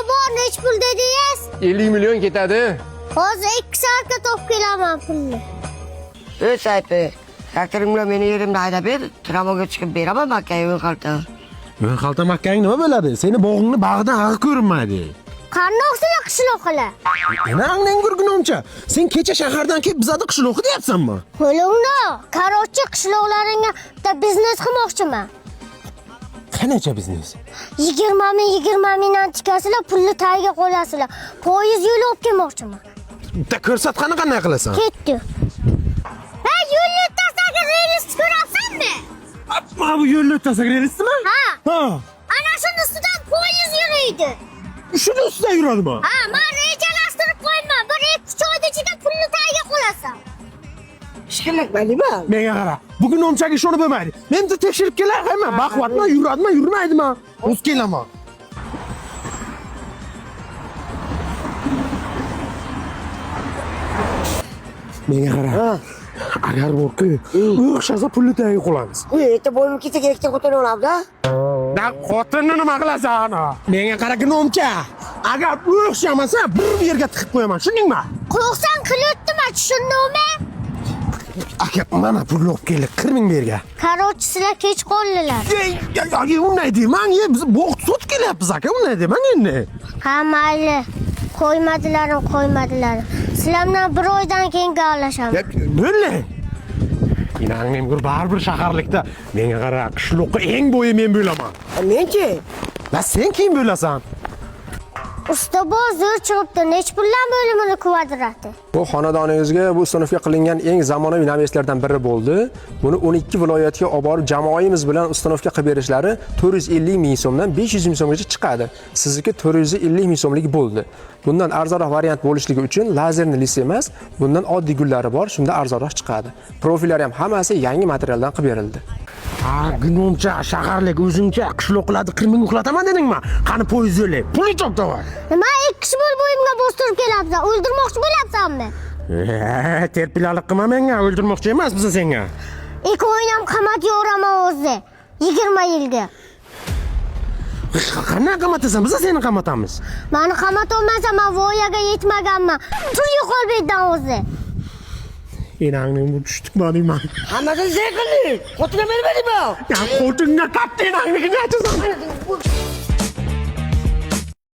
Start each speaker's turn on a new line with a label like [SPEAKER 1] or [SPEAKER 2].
[SPEAKER 1] bor nech pul dedingiz?
[SPEAKER 2] 50 milyon ketadi.
[SPEAKER 1] Hozir 2 soatga topib kelaman pulni.
[SPEAKER 3] Sayfi, traktoring bilan meni yerimda haydab ber, tramvayga chiqib beraman Makkaga yo'l qalta.
[SPEAKER 4] Men xalta Makkang nima bo'ladi? Seni bog'ingni bag'dan ag'i ko'rinmaydi.
[SPEAKER 1] Qandoqsizlar qishloqlar?
[SPEAKER 4] Ana anglang gurgunimcha. Sen kecha shahardan kelib bizada qishloqi deyapsanmi?
[SPEAKER 1] Qo'lingda, qaroqchi qishloqlaringga bitta biznes qilmoqchiman.
[SPEAKER 4] Qanaqa biznes?
[SPEAKER 1] 20 mingdan tikasizlar, pulni tagiga qo'yasizlar. Poyezd yo'li olib kelmoqchiman.
[SPEAKER 4] Bitta ko'rsat qanaqa qilasan?
[SPEAKER 1] Ketdi. Ha, yo'l o'rtasidagi relsni ko'rapsanmi?
[SPEAKER 4] Mana bu yo'l o'rtasidagi relsmi?
[SPEAKER 1] Ha.
[SPEAKER 4] Ha.
[SPEAKER 1] Ana shuni ustidan poyezd yuriydi.
[SPEAKER 4] Shuni ustida yuradimi?
[SPEAKER 1] Ha, men rejalashtirib qo'yman. 1-2 oyda ichida pulni tagiga qo'yasan.
[SPEAKER 3] Ishqilaqmaydiba.
[SPEAKER 4] Menga qara. Bugun nomchaga ishonib bo'lmaydi. Men bitta tekshirib kelar, hamma baquvvatmi, yuradimi, yurmaydimi? O'z kelaman. Menga qara. Agar borku, o'xshasa pulni tagiga qo'yamiz.
[SPEAKER 3] Erta bo'yim ketsa kerakda xotin olamda.
[SPEAKER 4] Da xotinni nima qilasan? Menga qara nomcha. Agar o'xshamasa, bir yerga tiqib qo'yaman, tushundingmi?
[SPEAKER 1] Qo'rqsang qilyaptimi, tushundingmi?
[SPEAKER 4] Aka, mana pul olib keldi, 40 ming berga.
[SPEAKER 1] Qaroqchi sizlar kech qoldilar.
[SPEAKER 4] Unday demang, biz bog' sot kelyapmiz aka, unday demang endi.
[SPEAKER 1] Ha, mayli. Qo'ymadilar. Sizlar bilan 1 oydan keyin gaplashamiz.
[SPEAKER 4] Bo'ldi. Inangim bir baribir shaharlikda. Menga qara, qishloqqa eng bo'yi men bo'laman.
[SPEAKER 3] Menchi?
[SPEAKER 4] Va sen kim bo'lasan?
[SPEAKER 1] Usta bozor chiqibdi. Nech puldan bo'limini kvadrati?
[SPEAKER 2] Bu xonadoningizga bu sinfga qilingan eng zamonaviy namoyishlardan biri bo'ldi. Buni 12 viloyatga olib borib jamoamiz bilan ustanofga qilib berishlari 450 ming so'mdan 500 ming so'mgacha chiqadi. Sizniki 450 ming so'mlik bo'ldi. Bundan arzonroq variant bo'lishligi uchun lazerni lis emas, bundan oddiy gullari bor, shunda arzonroq chiqadi. Profillari ham hammasi yangi materialdan qilib berildi.
[SPEAKER 4] Ha, gunomcha shaharlik o'zingcha qishloqlarda 40 ming uxlataman dedingmi? Qani poyezd yo'li. Puli toptavay.
[SPEAKER 1] Nima 2 pul bo'yimga bostirib kelyapsan? O'ldirmoqchi bo'lyapsanmi?
[SPEAKER 4] Terpilalik qilma menga, o'ldirmoqchi emas biz senga.
[SPEAKER 1] 2 oydan qamat yo'raman o'zi. 20 yilga.
[SPEAKER 4] Qanday qamatasan? Biz seni qamatamiz.
[SPEAKER 1] Meni qamatolmasa, men voyaga yetmaganman. Tur yo'qol bu yerdan o'zi.
[SPEAKER 4] Enangning bu tushtikmaningman.
[SPEAKER 3] Hammasini sen qilding. Xotinga bermadingmi?
[SPEAKER 4] Ya xotinga katta enangni aytasan.